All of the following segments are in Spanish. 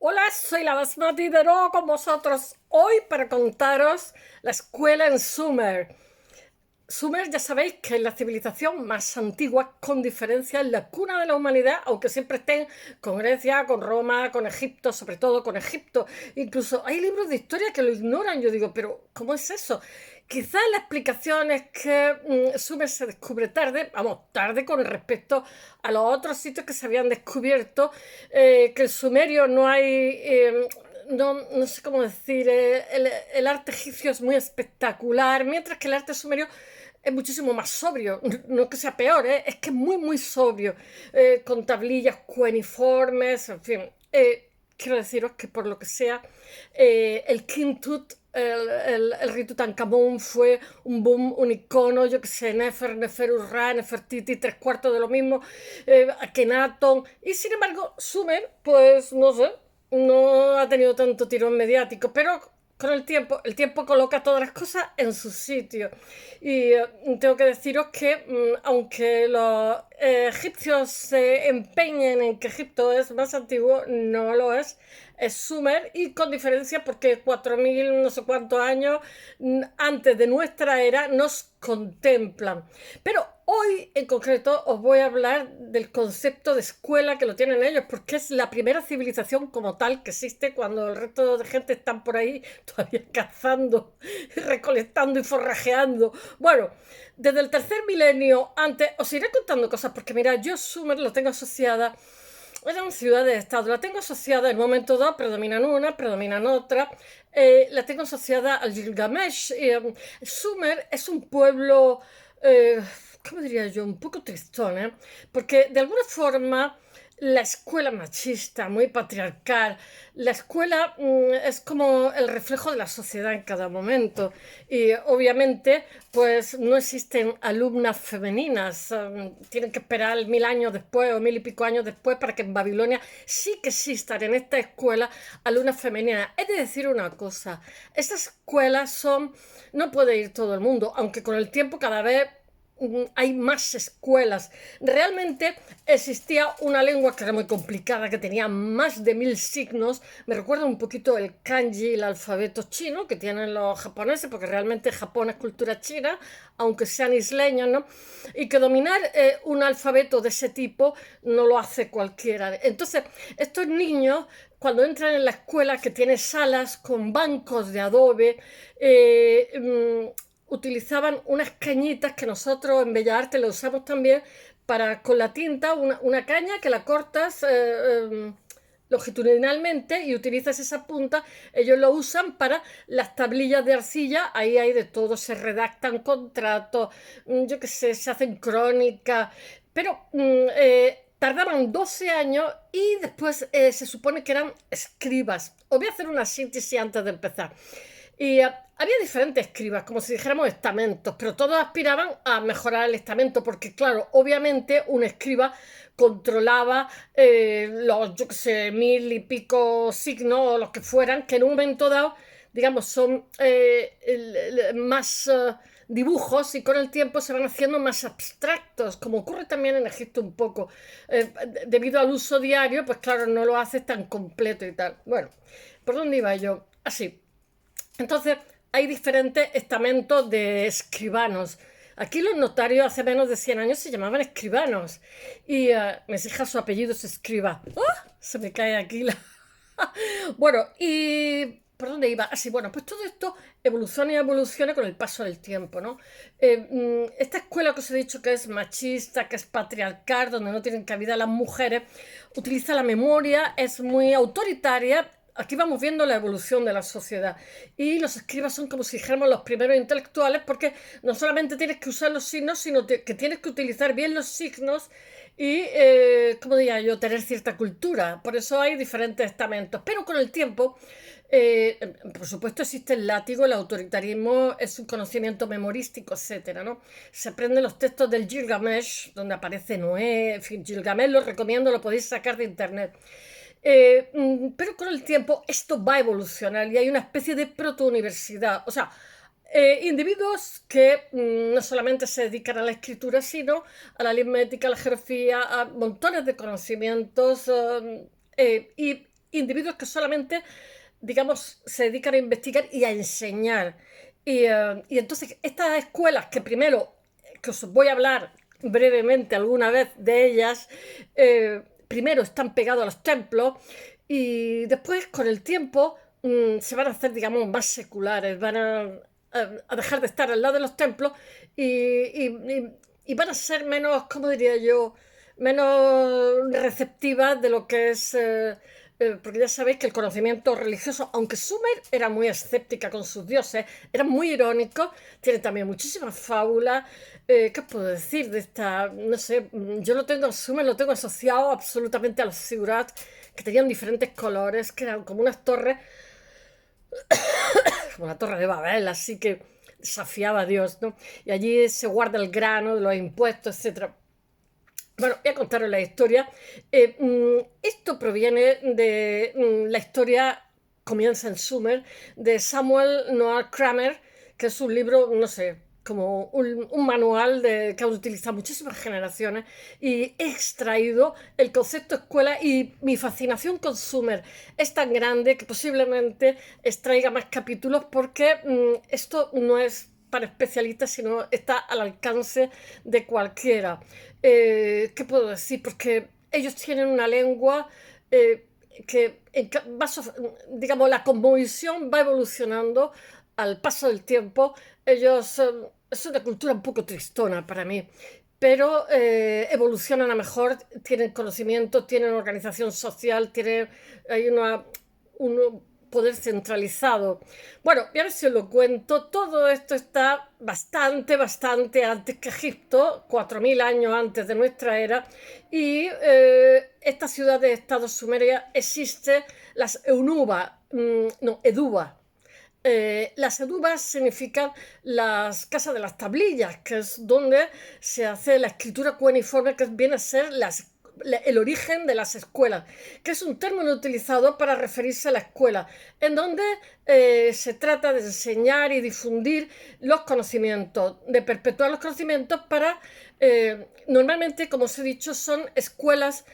Hola, soy la Basmati de nuevo con vosotros hoy para contaros la escuela en Sumer. Sumer, ya sabéis que es la civilización más antigua, con diferencia, es la cuna de la humanidad, aunque siempre estén con Grecia, con Roma, con Egipto, sobre todo con Egipto. Incluso hay libros de historia que lo ignoran. Yo digo, pero ¿cómo es eso? Quizás la explicación es que Sumer se descubre tarde, vamos, tarde con respecto a los otros sitios que se habían descubierto, que el sumerio no hay... no sé cómo decir, el arte egipcio es muy espectacular, mientras que el arte sumerio es muchísimo más sobrio, no que sea peor, es que es muy, muy sobrio, con tablillas cuneiformes, en fin. Quiero deciros que por lo que sea, el King Tut, el rey Tutankamón fue un boom, un icono, yo que sé, Neferurra, Nefertiti, tres cuartos de lo mismo, Akenatón, y sin embargo, Sumer, pues no sé, no ha tenido tanto tirón mediático, pero con el tiempo coloca todas las cosas en su sitio. Y tengo que deciros que aunque los egipcios se empeñen en que Egipto es más antiguo, no lo es. Es Sumer y con diferencia porque 4000 no sé cuántos años antes de nuestra era nos contemplan. Pero hoy en concreto os voy a hablar del concepto de escuela que lo tienen ellos, porque es la primera civilización como tal que existe cuando el resto de gente están por ahí todavía cazando, recolectando y forrajeando. Bueno, desde el tercer milenio antes, os iré contando cosas, porque mira, yo Sumer lo tengo asociada, eran ciudades-estado, la tengo asociada en un momento dado, predominan una, predominan otra, la tengo asociada al Gilgamesh. Sumer es un pueblo, eh, ¿cómo diría yo? Un poco tristón, ¿eh? Porque de alguna forma la escuela machista, muy patriarcal, la escuela es como el reflejo de la sociedad en cada momento. Y obviamente, pues no existen alumnas femeninas. Tienen que esperar 1000 años después o 1000 y pico años después para que en Babilonia sí que existan en esta escuela alumnas femeninas. Es de decir una cosa, estas escuelas son, no puede ir todo el mundo, aunque con el tiempo cada vez hay más escuelas. Realmente existía una lengua que era muy complicada, que tenía más de 1000 signos. Me recuerda un poquito el kanji, el alfabeto chino que tienen los japoneses, porque realmente Japón es cultura china, aunque sean isleños, ¿no? Y que dominar un alfabeto de ese tipo no lo hace cualquiera. Entonces, estos niños cuando entran en la escuela que tiene salas con bancos de adobe, utilizaban unas cañitas que nosotros en Bellas Artes lo usamos también para con la tinta, una caña que la cortas longitudinalmente y utilizas esa punta. Ellos lo usan para las tablillas de arcilla, ahí hay de todo, se redactan contratos, yo qué sé, se hacen crónicas, pero tardaban 12 años y después se supone que eran escribas. Os voy a hacer una síntesis antes de empezar. Y había diferentes escribas, como si dijéramos estamentos, pero todos aspiraban a mejorar el estamento, porque claro, obviamente un escriba controlaba los, yo qué sé, 1000 y pico signos o los que fueran, que en un momento dado, digamos, son más dibujos y con el tiempo se van haciendo más abstractos, como ocurre también en Egipto un poco. Debido al uso diario, pues claro, no lo haces tan completo y tal. Bueno, ¿por dónde iba yo? Así. Entonces, hay diferentes estamentos de escribanos. Aquí los notarios hace menos de 100 años se llamaban escribanos. Y mis hijas, su apellido es escriba. ¡Ah! Se me cae aquí la... Bueno, y... ¿Por dónde iba? Así, bueno, pues todo esto evoluciona y evoluciona con el paso del tiempo, ¿no? Esta escuela que os he dicho que es machista, que es patriarcal, donde no tienen cabida las mujeres, utiliza la memoria, es muy autoritaria. Aquí vamos viendo la evolución de la sociedad y los escribas son como si dijéramos los primeros intelectuales, porque no solamente tienes que usar los signos, sino que tienes que utilizar bien los signos y, como diría yo, tener cierta cultura. Por eso hay diferentes estamentos. Pero con el tiempo, por supuesto, existe el látigo, el autoritarismo, es un conocimiento memorístico, etcétera, ¿no? Se aprenden los textos del Gilgamesh, donde aparece Noé, en fin, Gilgamesh lo recomiendo, lo podéis sacar de internet. Pero con el tiempo esto va a evolucionar y hay una especie de proto-universidad. O sea, individuos que no solamente se dedican a la escritura, sino a la aritmética, a la geografía, a montones de conocimientos. Y individuos que solamente, digamos, se dedican a investigar y a enseñar. Y entonces estas escuelas que primero, que os voy a hablar brevemente alguna vez de ellas, primero están pegados a los templos y después con el tiempo se van a hacer, digamos, más seculares, van a dejar de estar al lado de los templos y van a ser menos, ¿cómo diría yo?, menos receptivas de lo que es... porque ya sabéis que el conocimiento religioso, aunque Sumer era muy escéptica con sus dioses, era muy irónico, tiene también muchísimas fábulas. ¿Qué os puedo decir de esta? No sé, yo lo tengo, Sumer lo tengo asociado absolutamente a los zigurats, que tenían diferentes colores, que eran como unas torres, como la Torre de Babel, así que desafiaba a Dios, ¿no? Y allí se guarda el grano de los impuestos, etcétera. Bueno, voy a contaros la historia. Esto proviene de la historia, comienza en Sumer, de Samuel Noah Kramer, que es un libro, no sé, como un manual que han utilizado muchísimas generaciones, y he extraído el concepto escuela, y mi fascinación con Sumer es tan grande que posiblemente extraiga más capítulos, porque esto no es para especialistas, sino está al alcance de cualquiera. ¿Qué puedo decir? Porque ellos tienen una lengua que digamos, la cosmovisión va evolucionando al paso del tiempo. Ellos es una cultura un poco tristona para mí, pero evolucionan a mejor, tienen conocimiento, tienen organización social, hay un poder centralizado. Bueno, y a ver si os lo cuento. Todo esto está bastante antes que Egipto, 4000 años antes de nuestra era, y esta ciudad de Estado Sumeria existe, las Eunuba, no, Eduba. Las edubas significan las casas de las tablillas, que es donde se hace la escritura cuneiforme, que viene a ser el origen de las escuelas, que es un término utilizado para referirse a la escuela, en donde se trata de enseñar y difundir los conocimientos, de perpetuar los conocimientos para, normalmente, como os he dicho, son escuelas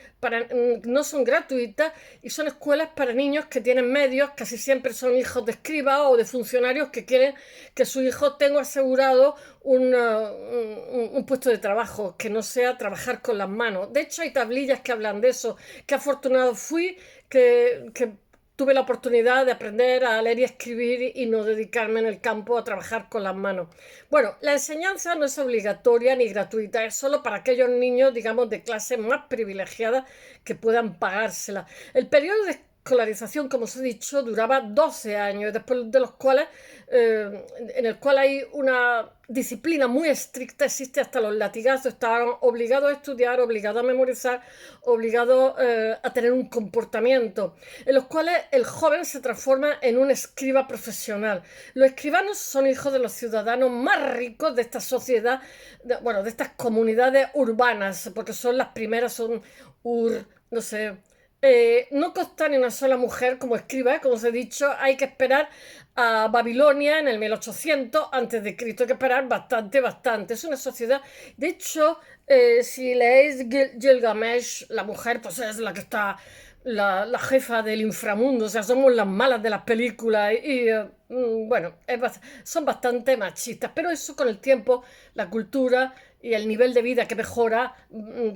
no son gratuitas, y son escuelas para niños que tienen medios, casi siempre son hijos de escribas o de funcionarios que quieren que su hijo tenga asegurado un puesto de trabajo, que no sea trabajar con las manos. De hecho, hay tablillas que hablan de eso. Qué afortunado fui que tuve la oportunidad de aprender a leer y escribir y no dedicarme en el campo a trabajar con las manos. Bueno, la enseñanza no es obligatoria ni gratuita, es solo para aquellos niños, digamos, de clase más privilegiada que puedan pagársela. El periodo de escolarización, como os he dicho, duraba 12 años, después de los cuales, en el cual hay una disciplina muy estricta, existe hasta los latigazos, estaban obligados a estudiar, obligados a memorizar, obligados a tener un comportamiento, en los cuales el joven se transforma en un escriba profesional. Los escribanos son hijos de los ciudadanos más ricos de esta sociedad, bueno, de estas comunidades urbanas, porque son las primeras, son no sé, no consta ni una sola mujer como escriba, como os he dicho. Hay que esperar a Babilonia en el 1800 antes de Cristo, hay que esperar bastante. Es una sociedad, de hecho, si leéis Gilgamesh, la mujer pues es la que está, la jefa del inframundo, o sea, somos las malas de las películas bueno, son bastante machistas, pero eso con el tiempo, la cultura y el nivel de vida que mejora,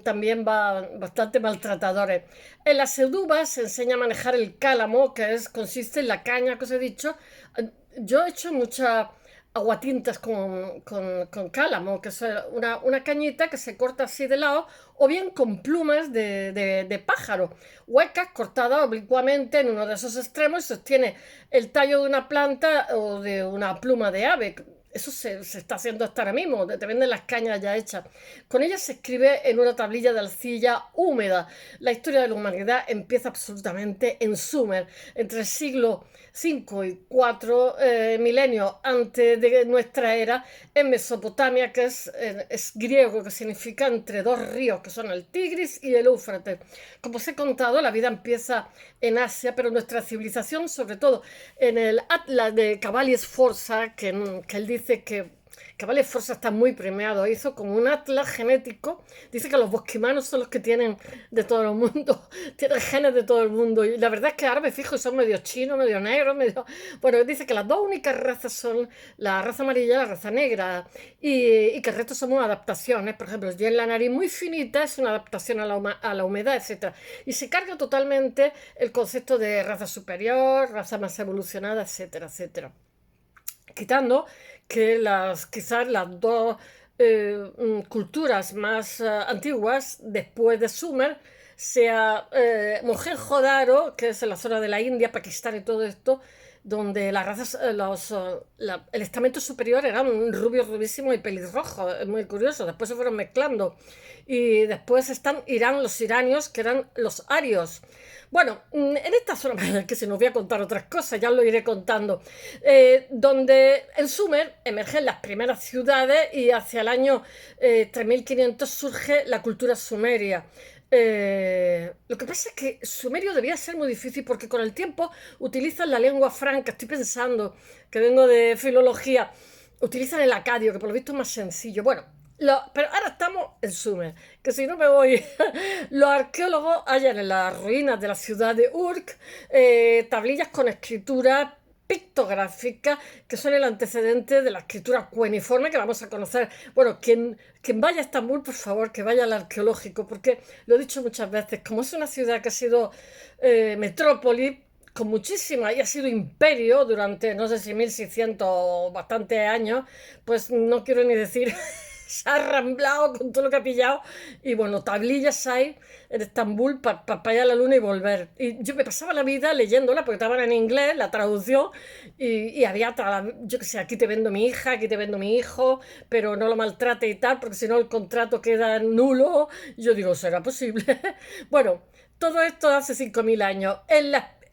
también va bastante maltratadores. En las edubas se enseña a manejar el cálamo, consiste en la caña que os he dicho. Yo he hecho muchas aguatintas con cálamo, que es una cañita que se corta así de lado, o bien con plumas de pájaro, huecas, cortadas oblicuamente en uno de esos extremos, y sostiene el tallo de una planta o de una pluma de ave. Eso se está haciendo hasta ahora mismo, te venden las cañas ya hechas. Con ellas se escribe en una tablilla de arcilla húmeda. La historia de la humanidad empieza absolutamente en Sumer, entre el siglo V y IV milenios antes de nuestra era, en Mesopotamia, que es griego, que significa entre dos ríos, que son el Tigris y el Éufrates. Como os he contado, la vida empieza en Asia, pero nuestra civilización, sobre todo en el Atlas de Cavalli Sforza, que él dice que Cabal Forza está muy premiado, hizo como un atlas genético, dice que los bosquimanos son los que tienen de todo el mundo, tienen genes de todo el mundo, y la verdad es que ahora me fijo y son medio chinos, medio negros, medio... Bueno, dice que las dos únicas razas son la raza amarilla y la raza negra, y que el resto somos adaptaciones, por ejemplo, yo en la nariz muy finita es una adaptación a la humedad, etcétera, y se carga totalmente el concepto de raza superior, raza más evolucionada, etcétera, etcétera, quitando que quizás las dos culturas más antiguas después de Sumer sea Mohenjo-Daro, que es en la zona de la India, Pakistán y todo esto, donde las razas, el estamento superior eran rubios, rubísimos y pelirrojos, es muy curioso, después se fueron mezclando. Y después están Irán, los iranios, que eran los arios. Bueno, en esta zona, que se nos voy a contar otras cosas, ya lo iré contando, donde en Sumer emergen las primeras ciudades y hacia el año 3500 surge la cultura sumeria. Lo que pasa es que sumerio debía ser muy difícil porque con el tiempo utilizan la lengua franca, estoy pensando que vengo de filología, utilizan el acadio, que por lo visto es más sencillo. Bueno, pero ahora estamos en Sumer, que si no me voy, los arqueólogos hallan en las ruinas de la ciudad de Urk tablillas con escritura pictográfica que son el antecedente de la escritura cuneiforme que vamos a conocer. Bueno, quien vaya a Estambul, por favor, que vaya al arqueológico, porque lo he dicho muchas veces, como es una ciudad que ha sido metrópoli, con muchísima, y ha sido imperio durante, no sé si 1600 o bastantes años, pues no quiero ni decir, se ha arramblado con todo lo que ha pillado, y bueno, tablillas hay en Estambul para ir a la luna y volver. Y yo me pasaba la vida leyéndola, porque estaban en inglés, la traducción, y había, yo que sé, aquí te vendo mi hija, aquí te vendo mi hijo, pero no lo maltrate y tal, porque si no el contrato queda nulo. Y yo digo, ¿será posible? Bueno, todo esto hace 5000 años.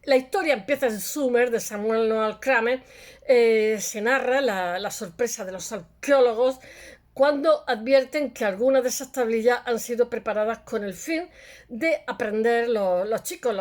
La historia empieza en Sumer, de Samuel Noah Kramer. Se narra la sorpresa de los arqueólogos cuando advierten que algunas de esas tablillas han sido preparadas con el fin de aprender los chicos,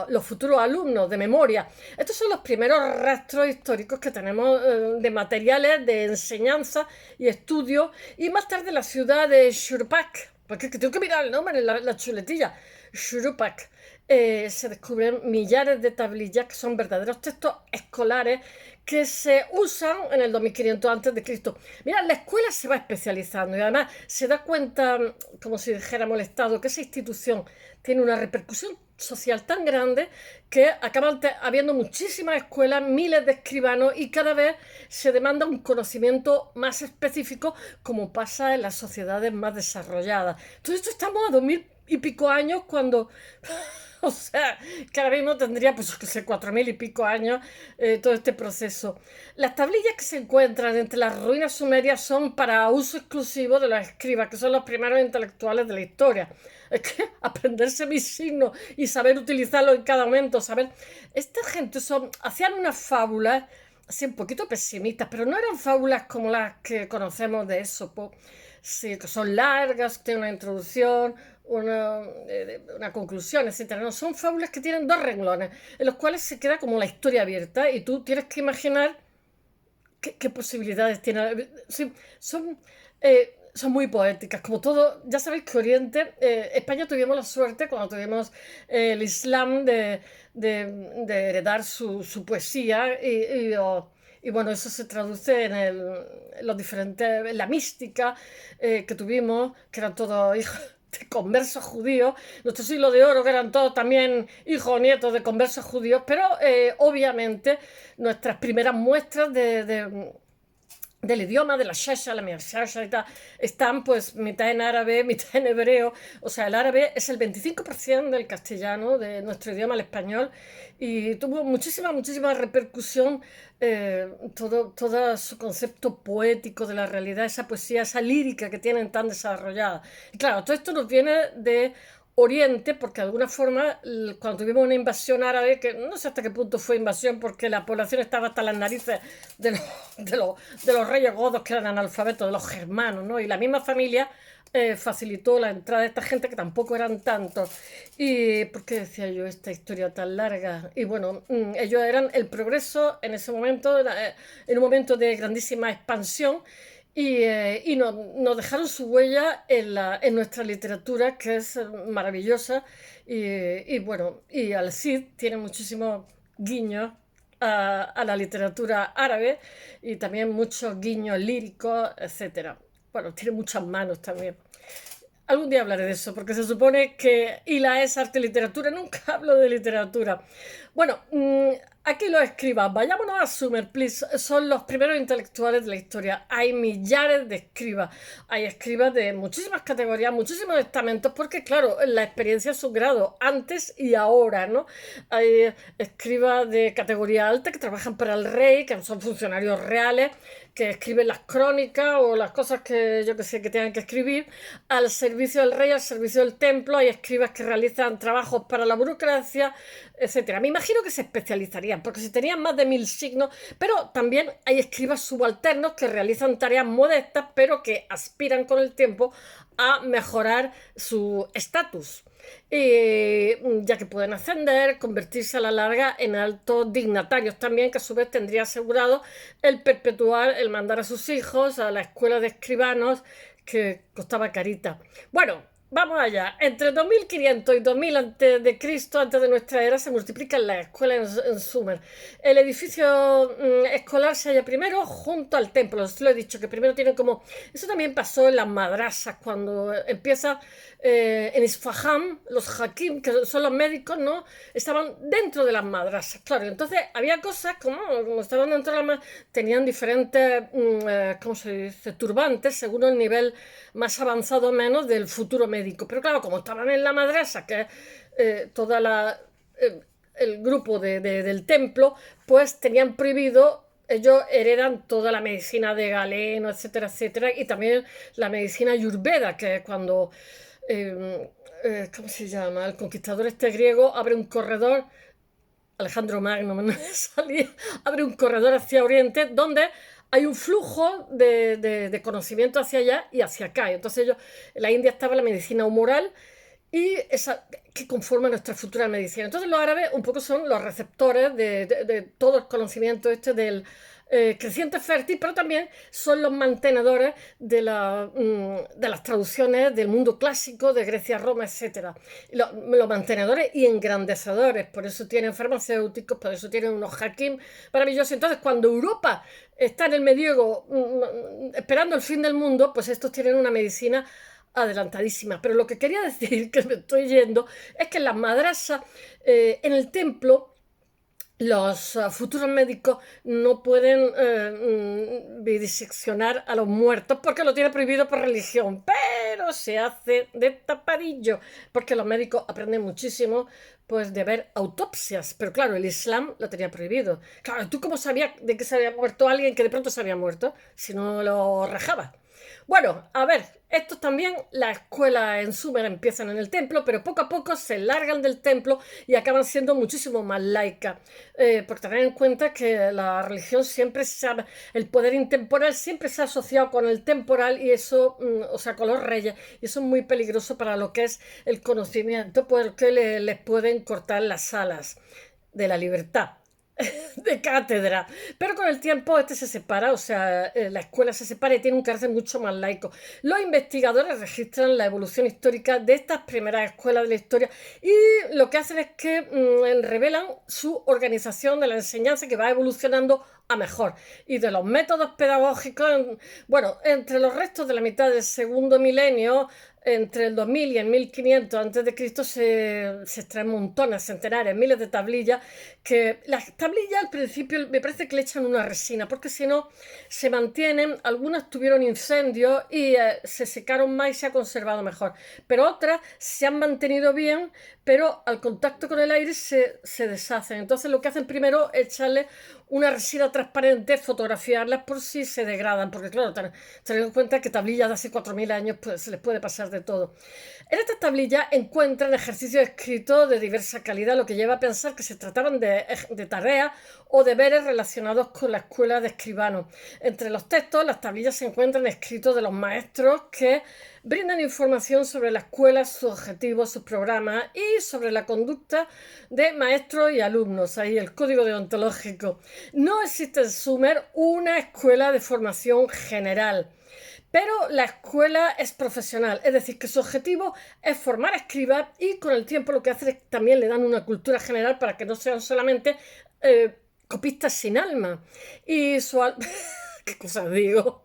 los futuros alumnos de memoria. Estos son los primeros rastros históricos que tenemos de materiales de enseñanza y estudio, y más tarde la ciudad de Shurpak, porque tengo que mirar el nombre en la chuletilla, Shurpak. Se descubren millares de tablillas que son verdaderos textos escolares que se usan en el 2500 a.C. Mira, la escuela se va especializando y además se da cuenta, como si dijéramos el Estado, que esa institución tiene una repercusión social tan grande que acaban habiendo muchísimas escuelas, miles de escribanos, y cada vez se demanda un conocimiento más específico, como pasa en las sociedades más desarrolladas. Todo esto estamos a 2000 y pico años cuando... O sea, que ahora mismo tendría, pues, que sé, 4000 y pico años todo este proceso. Las tablillas que se encuentran entre las ruinas sumerias son para uso exclusivo de los escribas, que son los primeros intelectuales de la historia. Es que aprenderse mis signos y saber utilizarlos en cada momento, saber... Esta gente hacían unas fábulas así un poquito pesimistas, pero no eran fábulas como las que conocemos de Esopo. Sí, que son largas, tienen una introducción, una conclusión, etcétera. No, son fábulas que tienen dos renglones, en los cuales se queda como la historia abierta y tú tienes que imaginar qué posibilidades tiene. Sí, son muy poéticas, como todo. Ya sabéis que Oriente, España tuvimos la suerte cuando tuvimos el Islam de heredar su poesía y bueno, eso se traduce en los diferentes, en la mística que tuvimos, que eran todos hijos de conversos judíos, nuestro siglo de oro, que eran todos también hijos o nietos de conversos judíos, pero obviamente nuestras primeras muestras del idioma, de la shasha, la miashasha y tal, están pues mitad en árabe, mitad en hebreo. O sea, el árabe es el 25% del castellano, de nuestro idioma, el español, y tuvo muchísima repercusión todo su concepto poético de la realidad, esa poesía, esa lírica que tienen tan desarrollada. Y claro, todo esto nos viene de Oriente, porque de alguna forma, cuando tuvimos una invasión árabe, que no sé hasta qué punto fue invasión, porque la población estaba hasta las narices de los reyes godos, que eran analfabetos, de los germanos, ¿no? Y la misma familia facilitó la entrada de esta gente, que tampoco eran tantos. ¿Y por qué decía yo esta historia tan larga? Y bueno, ellos eran el progreso en ese momento, en un momento de grandísima expansión, y nos dejaron su huella en nuestra literatura, que es maravillosa. Y bueno, y Al-Cid tiene muchísimos guiños a la literatura árabe y también muchos guiños líricos, etcétera. Bueno, tiene muchas manos también. Algún día hablaré de eso, porque se supone que ILA es arte y literatura. Nunca hablo de literatura. Bueno, aquí los escribas. Vayámonos a Sumer, please. Son los primeros intelectuales de la historia. Hay millares de escribas. Hay escribas de muchísimas categorías, muchísimos estamentos, porque claro, la experiencia es un grado, antes y ahora, ¿no? Hay escribas de categoría alta que trabajan para el rey, que son funcionarios reales, que escriben las crónicas o las cosas que yo que sé que tengan que escribir al servicio del rey, al servicio del templo. Hay escribas que realizan trabajos para la burocracia, etcétera. Me imagino que se especializarían, porque si tenían más de 1000 signos, pero también hay escribas subalternos que realizan tareas modestas, pero que aspiran con el tiempo a mejorar su estatus. Ya que pueden ascender, convertirse a la larga en altos dignatarios también, que a su vez tendría asegurado el perpetuar, el mandar a sus hijos a la escuela de escribanos, que costaba carita. Bueno, vamos allá. Entre 2500 y 2000 antes de Cristo, antes de nuestra era, se multiplican las escuelas en Sumer. El edificio escolar se halla primero junto al templo. Os lo he dicho, que primero tienen como... Eso también pasó en las madrasas, cuando empieza en Isfahan, los hakim, que son los médicos, ¿no? Estaban dentro de las madrasas, claro. Entonces había cosas como estaban dentro de las madrasas, tenían diferentes, ¿cómo se dice?, turbantes, según el nivel más avanzado o menos del futuro médico. Pero claro, como estaban en la madrasa, que es toda el grupo del templo, pues tenían prohibido. Ellos heredan toda la medicina de Galeno, etcétera, etcétera, y también la medicina ayurveda, que es cuando, ¿cómo se llama? El conquistador este griego abre un corredor, Alejandro Magno, no me salía, abre un corredor hacia Oriente, donde hay un flujo de conocimiento hacia allá y hacia acá. Entonces ellos, en la India estaba la medicina humoral y esa que conforma nuestra futura medicina. Entonces los árabes un poco son los receptores de todo el conocimiento este del creciente fértil, pero también son los mantenedores de las traducciones del mundo clásico, de Grecia, Roma, etc. Los mantenedores y engrandecedores, por eso tienen farmacéuticos, por eso tienen unos hakim maravillosos. Entonces cuando Europa está en el medievo esperando el fin del mundo, pues estos tienen una medicina adelantadísima. Pero lo que quería decir, que me estoy yendo, es que en las madrasas, en el templo, los futuros médicos no pueden diseccionar a los muertos porque lo tiene prohibido por religión, pero se hace de tapadillo, porque los médicos aprenden muchísimo pues de ver autopsias, pero claro, el Islam lo tenía prohibido. Claro, ¿tú cómo sabías de que se había muerto alguien que de pronto se había muerto si no lo rajaba? Bueno, a ver, estos también, la escuela en Sumer empiezan en el templo, pero poco a poco se largan del templo y acaban siendo muchísimo más laicas. Por tener en cuenta que la religión siempre el poder intemporal siempre se ha asociado con el temporal y eso, o sea, con los reyes, y eso es muy peligroso para lo que es el conocimiento, porque les pueden cortar las alas de la libertad de cátedra. Pero con el tiempo este se separa, o sea, la escuela se separa y tiene un carácter mucho más laico. Los investigadores registran la evolución histórica de estas primeras escuelas de la historia y lo que hacen es que revelan su organización de la enseñanza, que va evolucionando a mejor, y de los métodos pedagógicos. Bueno, entre los restos de la mitad del segundo milenio, entre el 2000 y el 1500 a.C., se extraen montones, centenares, miles de tablillas, que las tablillas al principio me parece que le echan una resina, porque si no se mantienen. Algunas tuvieron incendios y se secaron más y se ha conservado mejor, pero otras se han mantenido bien, pero al contacto con el aire se deshacen. Entonces lo que hacen primero es echarle una resina transparente, fotografiarlas por si se degradan, porque claro, teniendo en cuenta que tablillas de hace 4000 años pues se les puede pasar de todo. En esta tablilla encuentran ejercicios escritos de diversa calidad, lo que lleva a pensar que se trataban de tareas o deberes relacionados con la escuela de escribanos. Entre los textos, las tablillas se encuentran escritos de los maestros que brindan información sobre la escuela, sus objetivos, sus programas y sobre la conducta de maestros y alumnos. Ahí el código deontológico. No existe en Sumer una escuela de formación general. Pero la escuela es profesional, es decir, que su objetivo es formar a escribas y con el tiempo lo que hace es que también le dan una cultura general para que no sean solamente copistas sin alma. Y su... ¿Qué cosas digo?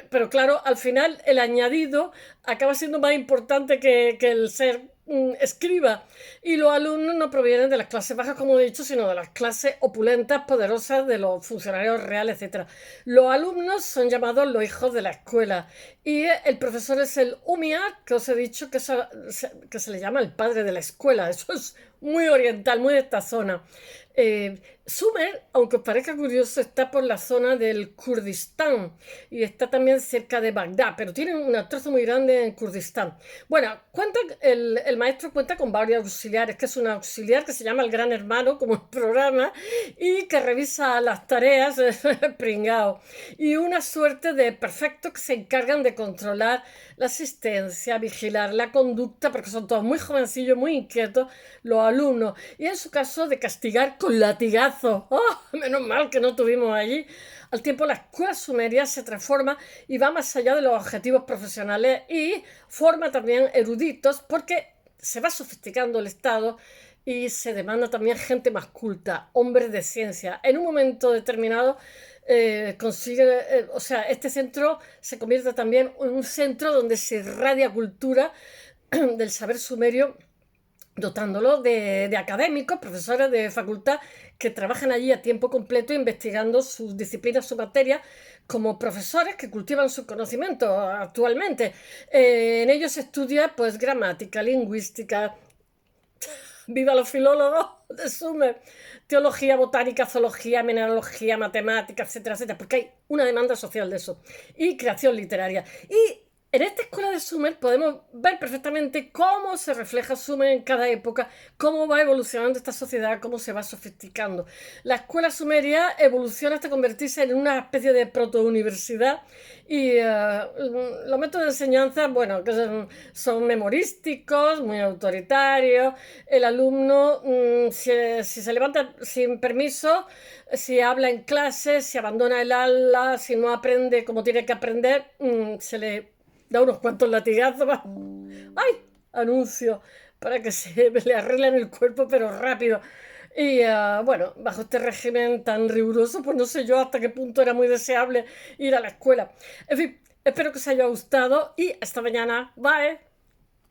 Pero claro, al final el añadido acaba siendo más importante que el ser escriba, y los alumnos no provienen de las clases bajas, como he dicho, sino de las clases opulentas, poderosas de los funcionarios reales, etc. Los alumnos son llamados los hijos de la escuela y el profesor es el umiar, que os he dicho que se le llama el padre de la escuela. Eso es muy oriental, muy de esta zona. Sumer, aunque os parezca curioso, está por la zona del Kurdistán y está también cerca de Bagdad, pero tiene un trozo muy grande en Kurdistán. Bueno, el maestro cuenta con varios auxiliares, que es un auxiliar que se llama el Gran Hermano, como el programa, y que revisa las tareas, pringao, y una suerte de perfectos que se encargan de controlar la asistencia, vigilar la conducta, porque son todos muy jovencillos, muy inquietos, los alumnos, y en su caso de castigar con latigazo. ¡Oh! Menos mal que no tuvimos allí. Al tiempo la escuela sumeria se transforma y va más allá de los objetivos profesionales y forma también eruditos porque se va sofisticando el Estado y se demanda también gente más culta, hombres de ciencia. En un momento determinado este centro se convierte también en un centro donde se irradia cultura del saber sumerio, dotándolo de académicos, profesores de facultad que trabajan allí a tiempo completo investigando sus disciplinas, sus materias, como profesores que cultivan su conocimiento actualmente. En ellos se estudia pues gramática, lingüística, viva los filólogos de Sumer, teología, botánica, zoología, mineralogía, matemáticas, etcétera, etcétera, porque hay una demanda social de eso, y creación literaria. Y en esta escuela de Sumer podemos ver perfectamente cómo se refleja Sumer en cada época, cómo va evolucionando esta sociedad, cómo se va sofisticando. La escuela sumeria evoluciona hasta convertirse en una especie de protouniversidad y los métodos de enseñanza, bueno, que son memorísticos, muy autoritarios. El alumno, si se levanta sin permiso, si habla en clase, si abandona el aula, si no aprende como tiene que aprender, se le da unos cuantos latigazos. ¡Ay! Anuncio para que se le arreglen el cuerpo, pero rápido. Y bueno, bajo este régimen tan riguroso, pues no sé yo hasta qué punto era muy deseable ir a la escuela. En fin, espero que os haya gustado y hasta mañana. Bye.